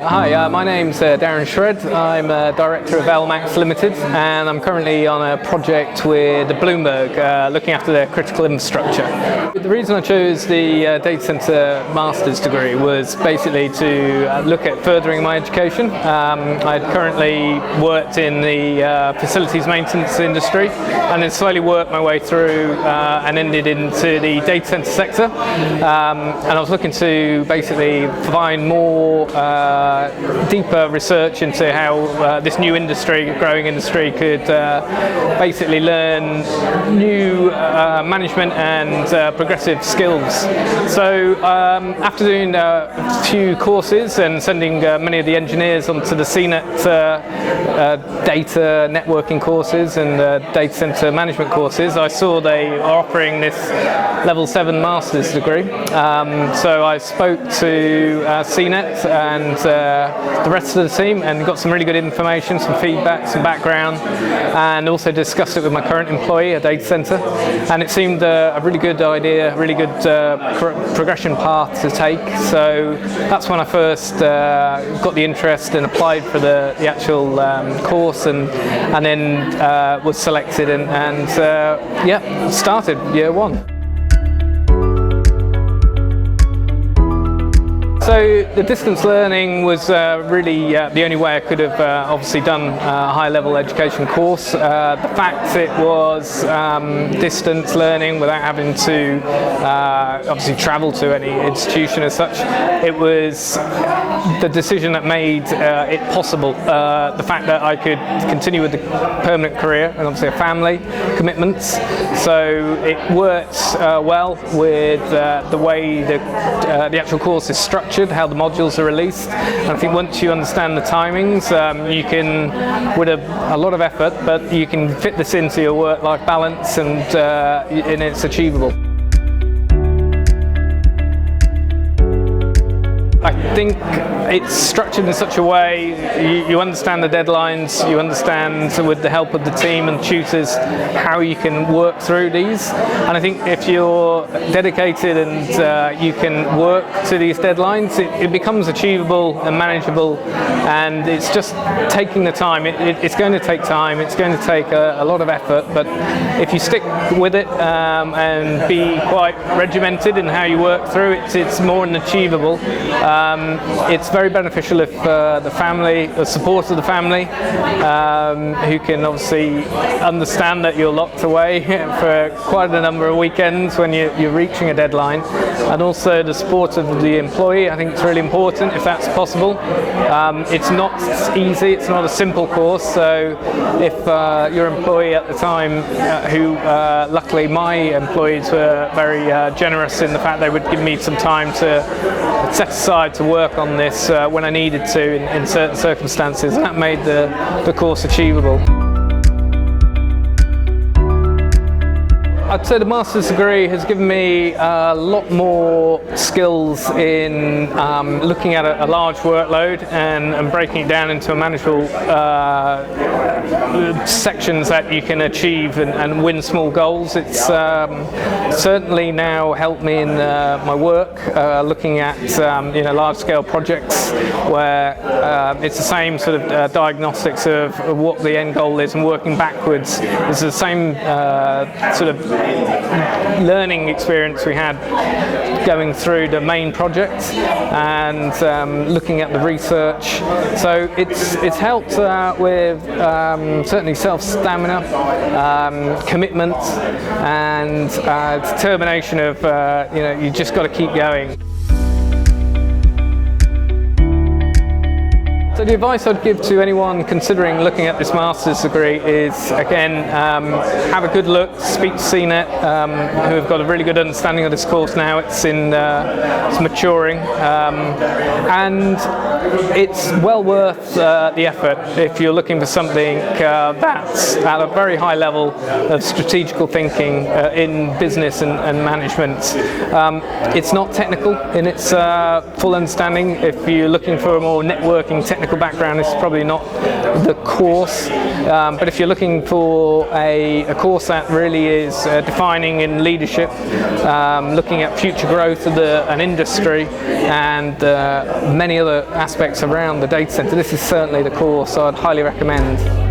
Hi, my name's Darren Shread. I'm Director of LMAX Limited, and I'm currently on a project with Bloomberg looking after their critical infrastructure. The reason I chose the data center master's degree was basically to look at furthering my education. I'd currently worked in the facilities maintenance industry and then slowly worked my way through and ended into the data center sector. And I was looking to basically find more deeper research into how this new industry, growing industry, could basically learn new management and progressive skills. So after doing a few courses and sending many of the engineers onto the CNET data networking courses and data center management courses, I saw they were offering this level 7 master's degree. So I spoke to CNET and the rest of the team and got some really good information, some feedback, some background, and also discussed it with my current employee, a data center, and it seemed a really good idea, really good progression path to take. So that's when I first got the interest and applied for the actual course, and then was selected and yeah, started year 1. So the distance learning was really the only way I could have obviously done a high-level education course. The fact it was distance learning without having to obviously travel to any institution as such, it was the decision that made it possible. The fact that I could continue with the permanent career and obviously a family commitments. So it works well with the way the actual course is structured, how the modules are released, and I think once you understand the timings, you can, with a lot of effort, but you can fit this into your work-life balance, and it's achievable. I think it's structured in such a way you understand the deadlines, you understand with the help of the team and tutors how you can work through these, and I think if you're dedicated and you can work to these deadlines, it becomes achievable and manageable, and it's just taking the time. It's going to take time, it's going to take a lot of effort, but if you stick with it and be quite regimented in how you work through it, it's more than achievable. It's very beneficial if the support of the family, who can obviously understand that you're locked away for quite a number of weekends when you're reaching a deadline, and also the support of the employee. I think it's really important if that's possible. It's not easy, it's not a simple course, so if your employee at the time, who luckily my employees were very generous in the fact they would give me some time to set aside to work on this when I needed to in certain circumstances, and that made the course achievable. I'd say the master's degree has given me a lot more skills in looking at a large workload and breaking it down into manageable sections that you can achieve and win small goals. It's certainly now helped me in my work, looking at large-scale projects where it's the same sort of diagnostics of what the end goal is and working backwards. It's the same sort of learning experience we had going through the main project and looking at the research. So it's helped with certainly self-stamina, commitment, and determination of you just got to keep going. So the advice I'd give to anyone considering looking at this master's degree is, again, have a good look, speak to CNET, who have got a really good understanding of this course now. It's maturing, and it's well worth the effort if you're looking for something that's at a very high level of strategical thinking in business and management. It's not technical in its full understanding. If you're looking for a more networking technical technical background, this is probably not the course, but if you're looking for a course that really is defining in leadership, looking at future growth of an industry and many other aspects around the data center, this is certainly the course I'd highly recommend.